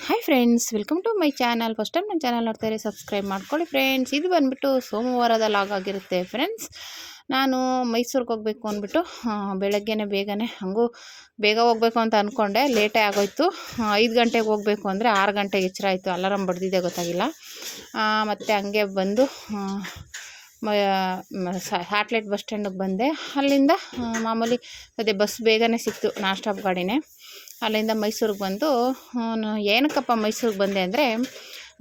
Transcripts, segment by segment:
Hi friends, welcome to my channel. First time ನನ್ನ channel ನೋಡ್ತಾರೆ, subscribe ಮಾಡ್ಕೊಳ್ಳಿ friends. ಇದು ಬಂದುಬಿಟ್ಟು ಸೋಮವಾರದ ಲಾಗ್ ಆಗಿರುತ್ತೆ ಫ್ರೆಂಡ್ಸ್. ನಾನು ಮೈಸೂರಿಗೆ ಹೋಗಬೇಕು ಅಂದ್ಬಿಟ್ಟು ಬೆಳಗ್ಗೆನೇ ಬೇಗನೆ ಹಂಗೂ ಬೇಗ ಹೋಗಬೇಕು ಅಂತ ಅಂದ್ಕೊಂಡೆ. ಲೇಟೇ ಆಗೋಯ್ತು. 5 ಗಂಟೆಗೆ ಹೋಗಬೇಕು ಅಂದರೆ 6 ಗಂಟೆಗೆ ಎಚ್ಚರ ಆಯಿತು. ಅಲಾರಾಮ್ ಬಡ್ದಿದೆ ಗೊತ್ತಾಗಿಲ್ಲ. ಮತ್ತು ಹಂಗೆ ಬಂದು ಹ್ಯಾಟ್ಲೆಟ್ ಬಸ್ ಸ್ಟ್ಯಾಂಡಿಗೆ ಬಂದೆ. ಅಲ್ಲಿಂದ ಮಾಮೂಲಿ ಅದೇ ಬಸ್ ಬೇಗನೆ ಸಿಕ್ತು, ನಾನ್ ಸ್ಟಾಪ್ ಗಾಡಿನೇ. ಅಲ್ಲಿಂದ ಮೈಸೂರಿಗೆ ಬಂದು ಏನಕ್ಕಪ್ಪ ಮೈಸೂರಿಗೆ ಬಂದೆ ಅಂದರೆ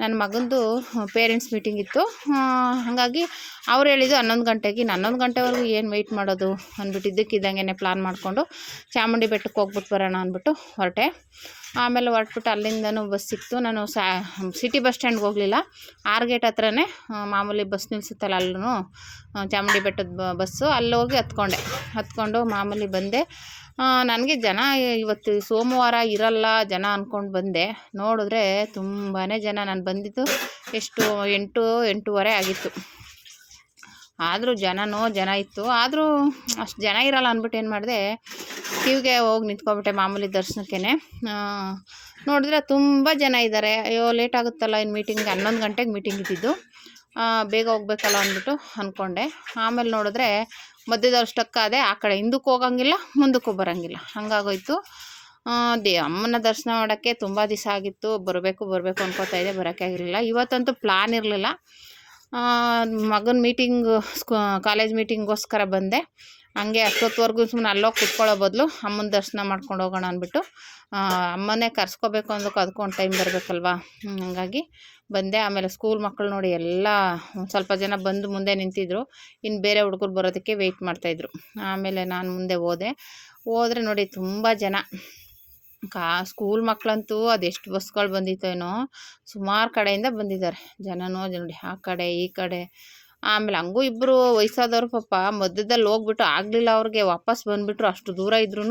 ನನ್ನ ಮಗಂದು ಪೇರೆಂಟ್ಸ್ ಮೀಟಿಂಗ್ ಇತ್ತು. ಹಾಗಾಗಿ ಅವ್ರು ಹೇಳಿದ್ದು 11 ಗಂಟೆಗೆ. 11 ಗಂಟೆವರೆಗೂ ಏನು ವೆಯ್ಟ್ ಮಾಡೋದು ಅಂದ್ಬಿಟ್ಟು ಇದ್ದಕ್ಕಿದ್ದಂಗೆ ಪ್ಲಾನ್ ಮಾಡಿಕೊಂಡು ಚಾಮುಂಡಿ ಬೆಟ್ಟಕ್ಕೆ ಹೋಗ್ಬಿಟ್ಟು ಬರೋಣ ಅಂದ್ಬಿಟ್ಟು ಹೊರಟೆ. ಆಮೇಲೆ ಹೊರಟ್ಬಿಟ್ಟು ಅಲ್ಲಿಂದನೂ ಬಸ್ ಸಿಕ್ತು. ನಾನು ಸಿಟಿ ಬಸ್ ಸ್ಟ್ಯಾಂಡ್ಗೆ ಹೋಗಲಿಲ್ಲ, 6 ಗೇಟ್ ಹತ್ರನೇ ಮಾಮೂಲಿ ಬಸ್ ನಿಲ್ಲಿಸುತ್ತಲ್ಲ ಅಲ್ಲೂ ಚಾಮುಂಡಿ ಬೆಟ್ಟದ ಬಸ್ಸು, ಅಲ್ಲಿ ಹೋಗಿ ಹತ್ಕೊಂಡು ಮಾಮೂಲಿ ಬಂದೆ. ನನಗೆ ಜನ ಇವತ್ತು ಸೋಮವಾರ ಇರಲ್ಲ ಜನ ಅಂದ್ಕೊಂಡು ಬಂದೆ. ನೋಡಿದ್ರೆ ತುಂಬಾ ಜನ. ನಾನು ಬಂದಿದ್ದು ಎಷ್ಟು 8-8:30 ಆಗಿತ್ತು. ಆದರೂ ಜನ ಇತ್ತು. ಆದರೂ ಅಷ್ಟು ಜನ ಇರಲ್ಲ ಅಂದ್ಬಿಟ್ಟು ಏನು ಮಾಡಿದೆ, ಕ್ಯೂಗೆ ಹೋಗಿ ನಿಂತ್ಕೊಬಿಟ್ಟೆ ಮಾಮೂಲಿ ದರ್ಶನಕ್ಕೆ. ನೋಡಿದ್ರೆ ತುಂಬ ಜನ ಇದ್ದಾರೆ. ಅಯ್ಯೋ ಲೇಟ್ ಆಗುತ್ತಲ್ಲ ಇನ್ನು ಮೀಟಿಂಗ್. 11 ಗಂಟೆಗೆ ಮೀಟಿಂಗ್ ಇದ್ದಿದ್ದು, ಬೇಗ ಹೋಗ್ಬೇಕಲ್ಲ ಅಂದ್ಬಿಟ್ಟು ಅಂದ್ಕೊಂಡೆ. ಆಮೇಲೆ ನೋಡಿದ್ರೆ ಮಧ್ಯದಲ್ಲಿ ಸ್ಟಕ್ ಆದೆ. ಆ ಕಡೆ ಹಿಂದಕ್ಕೂ ಹೋಗಂಗಿಲ್ಲ, ಮುಂದಕ್ಕೂ ಬರೋಂಗಿಲ್ಲ, ಹಂಗಾಗೋಯ್ತು. ಅಮ್ಮನ ದರ್ಶನ ಮಾಡೋಕ್ಕೆ ತುಂಬ ದಿವಸ ಆಗಿತ್ತು. ಬರಬೇಕು ಅನ್ಕೋತಾ ಇದ್ದೆ, ಬರೋಕ್ಕೆ ಆಗಿರಲಿಲ್ಲ. ಇವತ್ತಂತೂ ಪ್ಲಾನ್ ಇರಲಿಲ್ಲ. ಮಗನ ಮೀಟಿಂಗ್ ಕಾಲೇಜ್ ಮೀಟಿಂಗೋಸ್ಕರ ಬಂದೆ. ಹಂಗೆ ಅಷ್ಟೊತ್ತವರೆಗೂ ಸುಮ್ಮನೆ ಅಲ್ಲೋಗಿ ಕುತ್ಕೊಳ್ಳೋ ಬದಲು ಅಮ್ಮನ ದರ್ಶನ ಮಾಡ್ಕೊಂಡು ಹೋಗೋಣ ಅಂದ್ಬಿಟ್ಟು, ಅಮ್ಮನೇ ಕರ್ಸ್ಕೋಬೇಕು ಅಂದಕ್ಕೆ ಅದಕ್ಕೂ ಒಂದು ಟೈಮ್ ಬರಬೇಕಲ್ವ, ಹಾಗಾಗಿ ಬಂದೆ. ಆಮೇಲೆ ಸ್ಕೂಲ್ ಮಕ್ಕಳು ನೋಡಿ ಎಲ್ಲ ಸ್ವಲ್ಪ ಜನ ಬಂದು ಮುಂದೆ ನಿಂತಿದ್ರು. ಇನ್ನು ಬೇರೆ ಹುಡುಗರು ಬರೋದಕ್ಕೆ ವೆಯ್ಟ್ ಮಾಡ್ತಾಯಿದ್ರು. ಆಮೇಲೆ ನಾನು ಮುಂದೆ ಹೋದರೆ ನೋಡಿ ತುಂಬ ಜನ. ಸ್ಕೂಲ್ ಮಕ್ಕಳಂತೂ ಅದೆಷ್ಟು ಬಸ್ಗಳು ಬಂದಿತ್ತೇನೋ, ಸುಮಾರು ಕಡೆಯಿಂದ ಬಂದಿದ್ದಾರೆ. ಜನನೋ ನೋಡಿ, ಆ ಕಡೆ ಈ ಕಡೆ. ಆಮೇಲೆ ಹಂಗೂ ಇಬ್ಬರು ವಯಸ್ಸಾದವ್ರು ಪಾಪ ಮಧ್ಯದಲ್ಲಿ ಹೋಗ್ಬಿಟ್ಟು ಆಗಲಿಲ್ಲ, ಅವ್ರಿಗೆ ವಾಪಸ್ ಬಂದುಬಿಟ್ರು. ಅಷ್ಟು ದೂರ ಇದ್ರೂ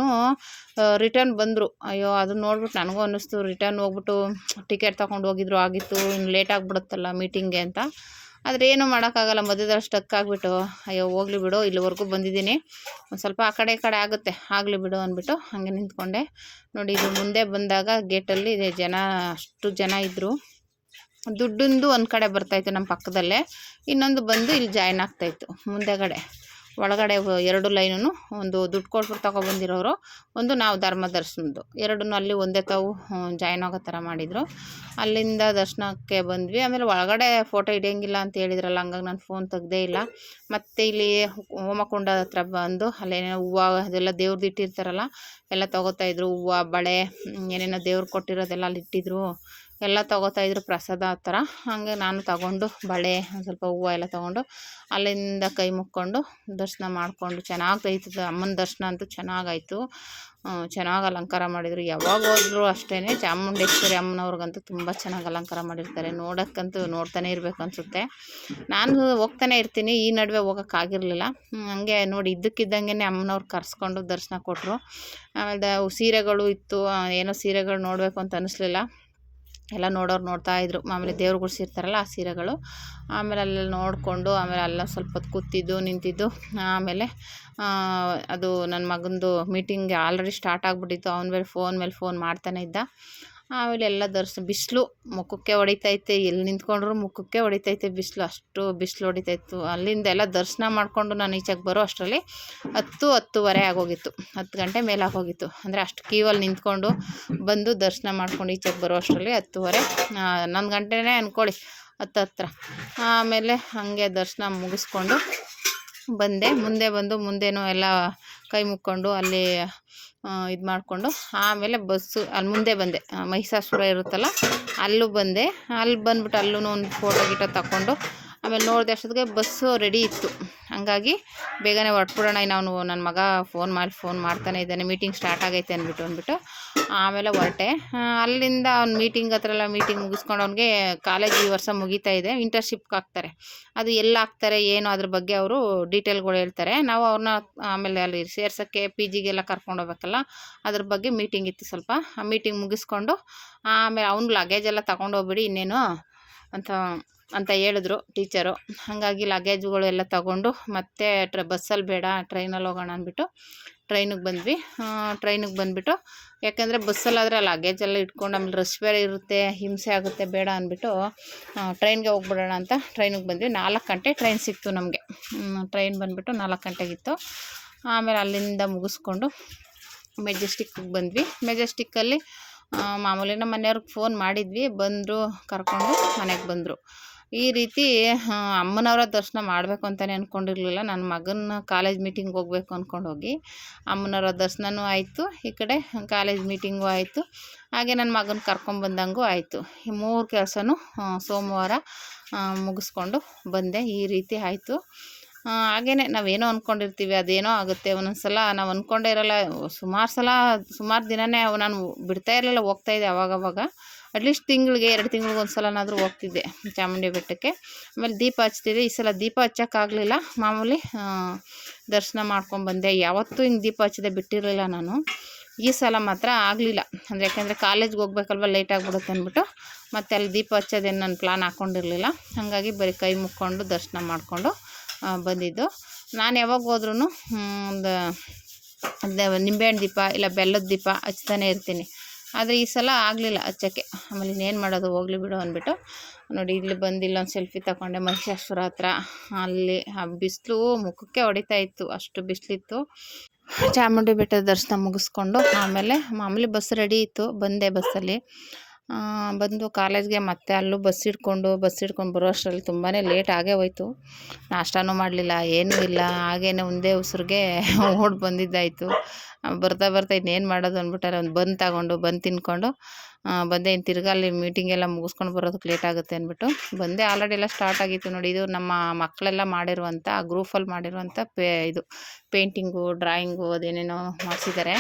ರಿಟರ್ನ್ ಬಂದರು. ಅಯ್ಯೋ ಅದನ್ನ ನೋಡ್ಬಿಟ್ಟು ನನಗೂ ಅನ್ನಿಸ್ತು, ರಿಟರ್ನ್ ಹೋಗ್ಬಿಟ್ಟು ಟಿಕೆಟ್ ತೊಗೊಂಡು ಹೋಗಿದ್ರು ಆಗಿತ್ತು, ಇನ್ನು ಲೇಟ್ ಆಗಿಬಿಡುತ್ತಲ್ಲ ಮೀಟಿಂಗ್ಗೆ ಅಂತ. ಆದರೆ ಏನೂ ಮಾಡೋಕ್ಕಾಗಲ್ಲ, ಮಧ್ಯದಲ್ಲಿ ಸ್ಟಕ್ ಆಗಿಬಿಟ್ಟು ಅಯ್ಯೋ ಹೋಗ್ಲಿ ಬಿಡು, ಇಲ್ಲಿವರೆಗೂ ಬಂದಿದ್ದೀನಿ, ಒಂದು ಸ್ವಲ್ಪ ಆ ಕಡೆ ಆಗುತ್ತೆ, ಆಗಲಿ ಬಿಡು ಅಂದ್ಬಿಟ್ಟು ಹಾಗೆ ನಿಂತ್ಕೊಂಡೆ. ನೋಡಿ, ಇದು ಮುಂದೆ ಬಂದಾಗ ಗೇಟಲ್ಲಿ ಅಷ್ಟು ಜನ ಇದ್ದರು. ದುಡ್ಡಿಂದು ಒಂದು ಕಡೆ ಬರ್ತಾಯಿತ್ತು ನಮ್ಮ ಪಕ್ಕದಲ್ಲೇ, ಇನ್ನೊಂದು ಬಂದು ಇಲ್ಲಿ ಜಾಯ್ನ್ ಆಗ್ತಾಯಿತ್ತು ಮುಂದೆಗಡೆ. ಒಳಗಡೆ 2 ಲೈನು, ಒಂದು ದುಡ್ಡು ಕೊಟ್ಬಿಟ್ಟು ತೊಗೊಬಂದಿರೋರು, ಒಂದು ನಾವು ಧರ್ಮ ದರ್ಶನದ್ದು, ಎರಡನ್ನೂ ಅಲ್ಲಿ ಒಂದೇ ತಾವು ಜಾಯ್ನ್ ಆಗೋ ಥರ ಮಾಡಿದರು. ಅಲ್ಲಿಂದ ದರ್ಶನಕ್ಕೆ ಬಂದ್ವಿ. ಆಮೇಲೆ ಒಳಗಡೆ ಫೋಟೋ ಹಿಡಿಯೋಂಗಿಲ್ಲ ಅಂತ ಹೇಳಿದ್ರಲ್ಲ, ಹಂಗಾಗಿ ನಾನು ಫೋನ್ ತೆಗ್ದೇ ಇಲ್ಲ. ಮತ್ತು ಇಲ್ಲಿ ಹೋಮಕುಂಡ ಹತ್ರ ಬಂದು ಅಲ್ಲೇನೇನೋ ಹೂವು ಅದೆಲ್ಲ ದೇವ್ರದ್ದು ಇಟ್ಟಿರ್ತಾರಲ್ಲ, ಎಲ್ಲ ತೊಗೋತಾಯಿದ್ರು. ಹೂವು, ಬಳೆ, ಏನೇನೋ ದೇವ್ರು ಕೊಟ್ಟಿರೋದೆಲ್ಲ ಅಲ್ಲಿ ಇಟ್ಟಿದ್ರು, ಎಲ್ಲ ತೊಗೋತಾಯಿದ್ರು ಪ್ರಸಾದ ಆ ಥರ. ಹಾಗೆ ನಾನು ತಗೊಂಡು ಬಳೆ, ಒಂದು ಸ್ವಲ್ಪ ಹೂವು ಎಲ್ಲ ತೊಗೊಂಡು ಅಲ್ಲಿಂದ ಕೈ ಮುಕ್ಕೊಂಡು ದರ್ಶನ ಮಾಡಿಕೊಂಡು ಚೆನ್ನಾಗಾಯ್ತು. ಅಮ್ಮನ ದರ್ಶನ ಅಂತೂ ಚೆನ್ನಾಗಾಯಿತು. ಚೆನ್ನಾಗಿ ಅಲಂಕಾರ ಮಾಡಿದರು. ಯಾವಾಗ ಹೋದ್ರು ಅಷ್ಟೇ, ಚಾಮುಂಡೇಶ್ವರಿ ಅಮ್ಮನವ್ರಿಗಂತೂ ತುಂಬ ಚೆನ್ನಾಗಿ ಅಲಂಕಾರ ಮಾಡಿರ್ತಾರೆ. ನೋಡೋಕ್ಕಂತೂ ನೋಡ್ತಾನೆ ಇರಬೇಕು ಅನಿಸುತ್ತೆ. ನಾನು ಹೋಗ್ತಾನೆ ಇರ್ತೀನಿ, ಈ ನಡುವೆ ಹೋಗೋಕ್ಕಾಗಿರಲಿಲ್ಲ. ಹಂಗೆ ನೋಡಿ ಇದ್ದಕ್ಕಿದ್ದಂಗೆ ಅಮ್ಮನವ್ರು ಕರೆಸ್ಕೊಂಡು ದರ್ಶನ ಕೊಟ್ಟರು. ಆಮೇಲೆ ಸೀರೆಗಳು ಇತ್ತು, ಏನೋ ಸೀರೆಗಳು ನೋಡಬೇಕು ಅಂತ ಅನ್ನಿಸ್ಲಿಲ್ಲ. ಎಲ್ಲ ನೋಡೋರು ನೋಡ್ತಾಯಿದ್ರು, ಮಾಮೂಲಿ ದೇವ್ರು ಗುಡಿಸಿರ್ತಾರಲ್ಲ ಆ ಸೀರೆಗಳು. ಆಮೇಲೆ ಅಲ್ಲೆಲ್ಲ ನೋಡಿಕೊಂಡು, ಆಮೇಲೆ ಎಲ್ಲ ಸ್ವಲ್ಪ ಹೊತ್ತು ಕೂತಿದ್ದು ನಿಂತಿದ್ದು. ಆಮೇಲೆ ಅದು ನನ್ನ ಮಗಂದು ಮೀಟಿಂಗ್ ಆಲ್ರೆಡಿ ಸ್ಟಾರ್ಟ್ ಆಗಿಬಿಟ್ಟಿತ್ತು. ಅವನ ಮೇಲೆ ಫೋನ್ ಮಾಡ್ತಾನೆ ಇದ್ದ. ಆಮೇಲೆ ಎಲ್ಲ ಬಿಸಿಲು ಮುಖಕ್ಕೆ ಹೊಡಿತೈತೆ, ಎಲ್ಲಿ ನಿಂತ್ಕೊಂಡ್ರು ಮುಖಕ್ಕೆ ಹೊಡಿತೈತೆ ಬಿಸಿಲು, ಅಷ್ಟು ಬಿಸಿಲು ಹೊಡಿತಾಯಿತ್ತು. ಅಲ್ಲಿಂದ ಎಲ್ಲ ದರ್ಶನ ಮಾಡಿಕೊಂಡು ನಾನು ಈಚೆಗೆ ಬರೋ ಅಷ್ಟರಲ್ಲಿ 10-10:30 ಆಗೋಗಿತ್ತು. 10 ಗಂಟೆ ಮೇಲೆ ಆಗೋಗಿತ್ತು. ಅಂದರೆ ಅಷ್ಟು ಕ್ಯೂವಲ್ಲಿ ನಿಂತ್ಕೊಂಡು ಬಂದು ದರ್ಶನ ಮಾಡ್ಕೊಂಡು ಈಚೆಗೆ ಬರೋ ಅಷ್ಟರಲ್ಲಿ 10:30, 11 ಗಂಟೆನೇ ಅಂದ್ಕೊಳ್ಳಿ, 10 ಹತ್ರ. ಆಮೇಲೆ ಹಾಗೆ ದರ್ಶನ ಮುಗಿಸ್ಕೊಂಡು ಬಂದೆ. ಮುಂದೇನೂ ಎಲ್ಲ ಕೈ ಮುಕ್ಕೊಂಡು ಅಲ್ಲಿ ಇದು ಮಾಡಿಕೊಂಡು ಆಮೇಲೆ ಬಸ್ಸು ಅಲ್ಲಿ ಮುಂದೆ ಬಂದೆ. ಮಹಿಷಾಸುರ ಇರುತ್ತಲ್ಲ ಅಲ್ಲೂ ಬಂದೆ. ಅಲ್ಲಿ ಬಂದ್ಬಿಟ್ಟು ಅಲ್ಲೂ ಒಂದು ಫೋಟೋ ತಗೊಂಡು ಆಮೇಲೆ ನೋಡಿದೆ ಅಷ್ಟೊತ್ತಿಗೆ ಬಸ್ಸು ರೆಡಿ ಇತ್ತು. ಹಾಗಾಗಿ ಬೇಗನೆ ಹೊರಟ್ಬಿಡೋಣ. ನಾವು ನನ್ನ ಮಗ ಫೋನ್ ಮಾಡ್ತಾನೆ ಇದ್ದಾನೆ, ಮೀಟಿಂಗ್ ಸ್ಟಾರ್ಟ್ ಆಗೈತೆ ಅಂದ್ಬಿಟ್ಟು ಆಮೇಲೆ ಹೊರಟೆ. ಅಲ್ಲಿಂದ ಅವ್ನ ಮೀಟಿಂಗ್ ಹತ್ರ ಎಲ್ಲ ಮೀಟಿಂಗ್ ಮುಗಿಸ್ಕೊಂಡು, ಅವ್ನಿಗೆ ಕಾಲೇಜ್ ಈ ವರ್ಷ ಮುಗೀತಾ ಇದೆ, ಇಂಟರ್ನ್ಶಿಪ್ಗೆ ಹಾಕ್ತಾರೆ. ಅದು ಎಲ್ಲ ಹಾಕ್ತಾರೆ ಏನು ಅದ್ರ ಬಗ್ಗೆ ಅವರು ಡೀಟೇಲ್ಗಳು ಹೇಳ್ತಾರೆ. ನಾವು ಅವ್ರನ್ನ ಆಮೇಲೆ ಅಲ್ಲಿ ಸೇರ್ಸೋಕ್ಕೆ PGಗೆಲ್ಲ ಕರ್ಕೊಂಡು ಹೋಗ್ಬೇಕಲ್ಲ, ಅದ್ರ ಬಗ್ಗೆ ಮೀಟಿಂಗ್ ಇತ್ತು ಸ್ವಲ್ಪ. ಆ ಮೀಟಿಂಗ್ ಮುಗಿಸ್ಕೊಂಡು ಆಮೇಲೆ ಅವ್ನ ಲಗೇಜ್ ಎಲ್ಲ ತೊಗೊಂಡೋಗ್ಬಿಡಿ ಇನ್ನೇನು ಅಂತ ಹೇಳಿದ್ರು ಟೀಚರು. ಹಾಗಾಗಿ ಲಗೇಜ್ಗಳು ಎಲ್ಲ ತಗೊಂಡು ಮತ್ತೆ ಬಸ್ಸಲ್ಲಿ ಬೇಡ ಟ್ರೈನಲ್ಲಿ ಹೋಗೋಣ ಅಂದ್ಬಿಟ್ಟು ಟ್ರೈನಿಗೆ ಬಂದ್ವಿ. ಟ್ರೈನಿಗೆ ಬಂದುಬಿಟ್ಟು ಯಾಕೆಂದರೆ ಬಸ್ಸಲ್ಲಾದರೆ ಲಗೇಜ್ ಎಲ್ಲ ಇಟ್ಕೊಂಡು ಆಮೇಲೆ ರಶ್ ಬೇರೆ ಇರುತ್ತೆ, ಹಿಂಸೆ ಆಗುತ್ತೆ, ಬೇಡ ಅಂದ್ಬಿಟ್ಟು ಟ್ರೈನ್ಗೆ ಹೋಗ್ಬಿಡೋಣ ಅಂತ ಟ್ರೈನಿಗೆ ಬಂದ್ವಿ. 4 ಗಂಟೆ ಟ್ರೈನ್ ಸಿಕ್ತು ನಮಗೆ. ಟ್ರೈನ್ ಬಂದುಬಿಟ್ಟು 4 ಗಂಟೆಗಿತ್ತು. ಆಮೇಲೆ ಅಲ್ಲಿಂದ ಮುಗಿಸ್ಕೊಂಡು ಮೆಜೆಸ್ಟಿಕ್ಕಿಗೆ ಬಂದ್ವಿ. ಮೆಜೆಸ್ಟಿಕ್ಕಲ್ಲಿ ಮಾಮೂಲಿ ನಮ್ಮ ಮನೆಯವ್ರಿಗೆ ಫೋನ್ ಮಾಡಿದ್ವಿ, ಬಂದರು, ಕರ್ಕೊಂಡು ಮನೆಗೆ ಬಂದರು. ಈ ರೀತಿ ಅಮ್ಮನವರ ದರ್ಶನ ಮಾಡಬೇಕು ಅಂತಲೇ ಅಂದ್ಕೊಂಡಿರಲಿಲ್ಲ. ನನ್ನ ಮಗನ ಕಾಲೇಜ್ ಮೀಟಿಂಗ್ ಹೋಗ್ಬೇಕು ಅಂದ್ಕೊಂಡು ಹೋಗಿ ಅಮ್ಮನವರ ದರ್ಶನವೂ ಆಯಿತು, ಈ ಕಡೆ ಕಾಲೇಜ್ ಮೀಟಿಂಗು ಆಯಿತು, ಹಾಗೆ ನನ್ನ ಮಗನ ಕರ್ಕೊಂಬಂದಂಗೂ ಆಯಿತು. ಈ 3 ಕೆಲಸನೂ ಸೋಮವಾರ ಮುಗಿಸ್ಕೊಂಡು ಬಂದೆ. ಈ ರೀತಿ ಆಯಿತು. ಹಾಗೇ ನಾವೇನೋ ಅಂದ್ಕೊಂಡಿರ್ತೀವಿ, ಅದೇನೋ ಆಗುತ್ತೆ. ಒಂದೊಂದು ಸಲ ನಾವು ಅಂದ್ಕೊಂಡೇ ಇರೋಲ್ಲ. ಸುಮಾರು ದಿನವೇ ನಾನು ಬಿಡ್ತಾ ಇರಲಿಲ್ಲ, ಹೋಗ್ತಾಯಿದ್ದೆ ಅವಾಗವಾಗ. ಅಟ್ಲೀಸ್ಟ್ ತಿಂಗಳಿಗೆ 2 ತಿಂಗಳಿಗೆ ಒಂದು ಸಲನಾದರೂ ಹೋಗ್ತಿದ್ದೆ ಚಾಮುಂಡಿ ಬೆಟ್ಟಕ್ಕೆ. ಆಮೇಲೆ ದೀಪ ಹಚ್ತಿದ್ದೆ. ಈ ಸಲ ದೀಪ ಹಚ್ಚೋಕ್ಕಾಗಲಿಲ್ಲ, ಮಾಮೂಲಿ ದರ್ಶನ ಮಾಡ್ಕೊಂಬಂದೆ. ಯಾವತ್ತೂ ಹಿಂಗೆ ದೀಪ ಹಚ್ಚದೆ ಬಿಟ್ಟಿರಲಿಲ್ಲ ನಾನು. ಈ ಸಲ ಮಾತ್ರ ಆಗಲಿಲ್ಲ, ಅಂದರೆ ಯಾಕೆಂದರೆ ಕಾಲೇಜ್ಗೆ ಹೋಗ್ಬೇಕಲ್ವ, ಲೇಟ್ ಆಗಿಬಿಡುತ್ತೆ ಅಂದ್ಬಿಟ್ಟು ಮತ್ತೆ ಅಲ್ಲಿ ದೀಪ ಹಚ್ಚೋದೇನು ನಾನು ಪ್ಲ್ಯಾನ್ ಹಾಕ್ಕೊಂಡಿರಲಿಲ್ಲ. ಹಾಗಾಗಿ ಬರೀ ಕೈ ಮುಕ್ಕೊಂಡು ದರ್ಶನ ಮಾಡಿಕೊಂಡು ಬಂದಿದ್ದು. ನಾನು ಯಾವಾಗ ಹೋದ್ರೂ ಒಂದು ನಿಂಬೆಹಣ್ಣು ದೀಪ ಇಲ್ಲ ಬೆಲ್ಲದ ದೀಪ ಹಚ್ತಾನೆ ಇರ್ತೀನಿ. ಆದರೆ ಈ ಸಲ ಆಗಲಿಲ್ಲ ಹಚ್ಚೋಕ್ಕೆ. ಆಮೇಲೆ ಇನ್ನೇನು ಮಾಡೋದು, ಹೋಗಲಿ ಬಿಡು ಅಂದ್ಬಿಟ್ಟು ನೋಡಿ ಇಲ್ಲಿ ಬಂದು ಇಲ್ಲೊಂದು ಸೆಲ್ಫಿ ತಗೊಂಡೆ ಮಹಿಷಾಸುರ ಹತ್ರ. ಅಲ್ಲಿ ಆ ಬಿಸಿಲು ಮುಖಕ್ಕೆ ಹೊಡಿತಾ ಇತ್ತು, ಅಷ್ಟು ಬಿಸಿಲಿತ್ತು. ಚಾಮುಂಡಿ ಬೆಟ್ಟದ ದರ್ಶನ ಮುಗಿಸ್ಕೊಂಡು ಆಮೇಲೆ ಮಾಮೂಲಿ ಬಸ್ ರೆಡಿ ಇತ್ತು, ಬಂದೆ ಬಸ್ಸಲ್ಲಿ. ಬಂದು ಕಾಲೇಜ್ಗೆ ಮತ್ತೆ ಅಲ್ಲೂ ಬಸ್ ಹಿಡ್ಕೊಂಡು ಬರೋ ಅಷ್ಟರಲ್ಲಿ ತುಂಬಾ ಲೇಟ್ ಆಗೇ ಹೋಯ್ತು. ನಾಷ್ಟನೂ ಮಾಡಲಿಲ್ಲ, ಏನೂ ಇಲ್ಲ, ಹಾಗೇನೆ ಒಂದೇ ಉಸಿರಿಗೆ ಓಡಿ ಬಂದಿದ್ದಾಯಿತು. ಬರ್ತಾ ಇನ್ನೇನು ಮಾಡೋದು ಅಂದ್ಬಿಟ್ಟಾರೆ ಒಂದು ಬನ್ ತಗೊಂಡು ತಿನ್ಕೊಂಡು ಬಂದೆ. ಇನ್ನು ತಿರ್ಗಾ ಅಲ್ಲಿ ಮೀಟಿಂಗೆಲ್ಲ ಮುಗಿಸ್ಕೊಂಡು ಬರೋದಕ್ಕೆ ಲೇಟ್ ಆಗುತ್ತೆ ಅಂದ್ಬಿಟ್ಟು ಬಂದೆ. ಆಲ್ರೆಡಿ ಎಲ್ಲ ಸ್ಟಾರ್ಟ್ ಆಗಿತ್ತು ನೋಡಿ. ಇದು ನಮ್ಮ ಮಕ್ಕಳೆಲ್ಲ ಮಾಡಿರುವಂಥ ಗ್ರೂಪಲ್ಲಿ ಮಾಡಿರುವಂಥ ಇದು ಪೇಂಟಿಂಗು, ಡ್ರಾಯಿಂಗು, ಅದೇನೇನೋ ಮಾಡಿಸಿದ್ದಾರೆ,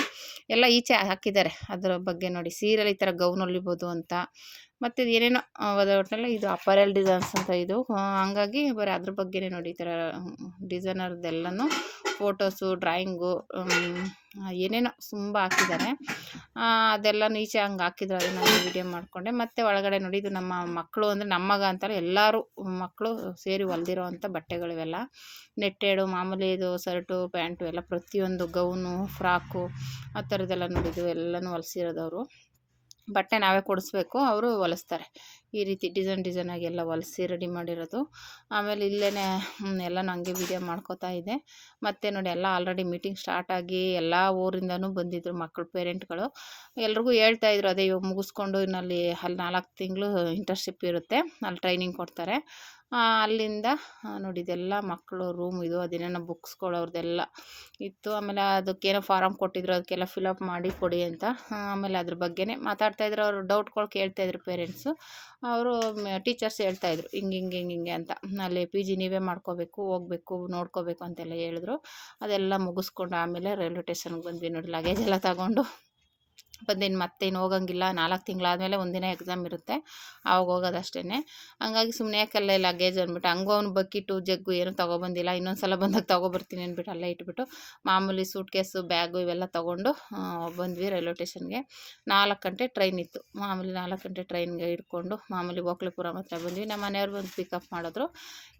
ಎಲ್ಲ ಈಚೆ ಹಾಕಿದ್ದಾರೆ. ಅದರ ಬಗ್ಗೆ ನೋಡಿ, ಸೀರೆಯಲ್ಲಿ ಈ ಥರ ಗೌನ್ ಹೊಲಿಬೋದು ಅಂತ, ಮತ್ತು ಏನೇನೋ ಒಟ್ಟಿನಲ್ಲಿ ಇದು ಅಪರೆಲ್ ಡಿಸೈನ್ಸ್ ಅಂತ ಇದು. ಹಂಗಾಗಿ ಬರೀ ಅದ್ರ ಬಗ್ಗೆನೇ ನೋಡಿ, ಈ ಥರ ಡಿಸೈನರ್ದೆಲ್ಲನೂ ಫೋಟೋಸು, ಡ್ರಾಯಿಂಗು, ಏನೇನೋ ತುಂಬ ಹಾಕಿದ್ದಾರೆ. ಅದೆಲ್ಲನೂ ಈಚೆ ಹಂಗೆ ಹಾಕಿದ್ರು, ಅದನ್ನು ವಿಡಿಯೋ ಮಾಡಿಕೊಂಡೆ. ಮತ್ತು ಒಳಗಡೆ ನೋಡಿ, ಇದು ನಮ್ಮ ಮಕ್ಕಳು ಅಂದರೆ ನಮ್ಮ ಮಗ ಅಂತಾರೆ, ಎಲ್ಲರೂ ಮಕ್ಕಳು ಸೇರಿ ಹೊಲ್ದಿರೋ ಅಂಥ ಬಟ್ಟೆಗಳಿವೆಲ್ಲ. ನೆಟ್ಟೆಡು ಮಾಮೂಲಿ ಇದು ಶರ್ಟು, ಪ್ಯಾಂಟು ಎಲ್ಲ ಪ್ರತಿಯೊಂದು, ಗೌನು, ಫ್ರಾಕು, ಆ ಥರದ್ದೆಲ್ಲ ನೋಡಿದ್ದು ಎಲ್ಲನೂ ಹೊಲಿಸಿರೋದವರು. ಬಟ್ಟೆ ನಾವೇ ಕೊಡಿಸ್ಬೇಕು, ಅವರು ಹೊಲಿಸ್ತಾರೆ. ಈ ರೀತಿ ಡಿಸೈನ್ ಆಗಿ ಎಲ್ಲ ಹೊಲಿಸಿ ರೆಡಿ ಮಾಡಿರೋದು. ಆಮೇಲೆ ಇಲ್ಲೇ ಎಲ್ಲನೂ ಹಂಗೆ ವೀಡಿಯೋ ಮಾಡ್ಕೋತಾ ಇದೆ. ಮತ್ತು ನೋಡಿ ಎಲ್ಲ ಆಲ್ರೆಡಿ ಮೀಟಿಂಗ್ ಸ್ಟಾರ್ಟ್ ಆಗಿ ಎಲ್ಲ ಊರಿಂದನೂ ಬಂದಿದ್ದರು ಮಕ್ಕಳು ಪೇರೆಂಟ್ಗಳು. ಎಲ್ರಿಗೂ ಹೇಳ್ತಾಯಿದ್ರು, ಅದೇ ಇವಾಗ ಮುಗಿಸ್ಕೊಂಡು ಅಲ್ಲಿ 4 ತಿಂಗಳು ಇಂಟರ್ನ್ಶಿಪ್ ಇರುತ್ತೆ, ಅಲ್ಲಿ ಟ್ರೈನಿಂಗ್ ಕೊಡ್ತಾರೆ. ಅಲ್ಲಿಂದ ನೋಡಿ ಇದೆಲ್ಲ ಮಕ್ಕಳು ರೂಮ್, ಇದು ಅದೇನೇನೋ ಬುಕ್ಸ್ಗಳು ಅವ್ರದ್ದೆಲ್ಲ ಇತ್ತು. ಆಮೇಲೆ ಅದಕ್ಕೇನೋ ಫಾರಮ್ ಕೊಟ್ಟಿದ್ರು, ಅದಕ್ಕೆಲ್ಲ ಫಿಲಪ್ ಮಾಡಿ ಕೊಡಿ ಅಂತ. ಆಮೇಲೆ ಅದ್ರ ಬಗ್ಗೆನೇ ಮಾತಾಡ್ತಾಯಿದ್ರು. ಅವರು ಡೌಟ್ಗಳು ಕೇಳ್ತಾಯಿದ್ರು ಪೇರೆಂಟ್ಸು. ಅವರು ಟೀಚರ್ಸ್ ಹೇಳ್ತಾಯಿದ್ರು ಹಿಂಗೆ ಅಂತ. ಅಲ್ಲಿ PG ನೀವೇ ಮಾಡ್ಕೋಬೇಕು, ಹೋಗ್ಬೇಕು, ನೋಡ್ಕೋಬೇಕು ಅಂತೆಲ್ಲ ಹೇಳಿದ್ರು. ಅದೆಲ್ಲ ಮುಗಿಸ್ಕೊಂಡು ಆಮೇಲೆ ರೈಲ್ವೆ ಸ್ಟೇಷನ್ಗೆ ಬಂದ್ವಿ ನೋಡಿ. ಲಗೇಜ್ ಎಲ್ಲ ತಗೊಂಡು ಬಂದೇನು, ಮತ್ತೇನು ಹೋಗಂಗಿಲ್ಲ. 4 ತಿಂಗಳಾದಮೇಲೆ ಒಂದಿನ ಎಕ್ಸಾಮ್ ಇರುತ್ತೆ, ಆವಾಗ ಹೋಗೋದು ಅಷ್ಟೇ. ಹಂಗಾಗಿ ಸುಮ್ಮನೆ ಯಾಕಲ್ಲೇ ಲಗೇಜ್ ಅಂದ್ಬಿಟ್ಟು ಹಂಗೂ ಅವ್ನು ಬಕೆಟು, ಜಗ್ಗು ಏನೂ ತೊಗೊಬಂದಿಲ್ಲ. ಇನ್ನೊಂದು ಸಲ ಬಂದಾಗ ತೊಗೊಬರ್ತೀನಿ ಅಂದ್ಬಿಟ್ಟು ಅಲ್ಲೇ ಇಟ್ಬಿಟ್ಟು ಮಾಮೂಲಿ ಸೂಟ್ ಕೇಸು, ಬ್ಯಾಗು ಇವೆಲ್ಲ ತೊಗೊಂಡು ಬಂದ್ವಿ ರೈಲ್ವೆ ಸ್ಟೇಷನ್ಗೆ. 4 ಗಂಟೆ ಟ್ರೈನ್ ಇತ್ತು. ಮಾಮೂಲಿ 4 ಗಂಟೆ ಟ್ರೈನ್ಗೆ ಹಿಡ್ಕೊಂಡು ಮಾಮೂಲಿ ಓಕ್ಲಿಪುರಂ ಹತ್ರ ಬಂದ್ವಿ. ನಮ್ಮ ಮನೆಯವ್ರು ಬಂದು ಪಿಕಪ್ ಮಾಡಿದ್ರು.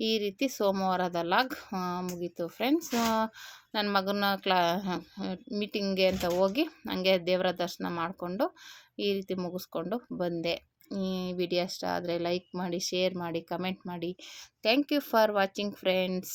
ಈ ರೀತಿ ಸೋಮವಾರದ ಲಾಗ್ ಮುಗೀತು ಫ್ರೆಂಡ್ಸ್. ನನ್ನ ಮಗನ ಮೀಟಿಂಗ್ಗೆ ಅಂತ ಹೋಗಿ ಹಂಗೆ ದೇವರ ದರ್ಶನ ಮಾಡಿಕೊಂಡು ಈ ರೀತಿ ಮುಗಿಸ್ಕೊಂಡು ಬಂದೆ. ಈ ವಿಡಿಯೋ ಇಷ್ಟ ಆದರೆ ಲೈಕ್ ಮಾಡಿ, ಶೇರ್ ಮಾಡಿ, ಕಮೆಂಟ್ ಮಾಡಿ. Thank you for watching friends.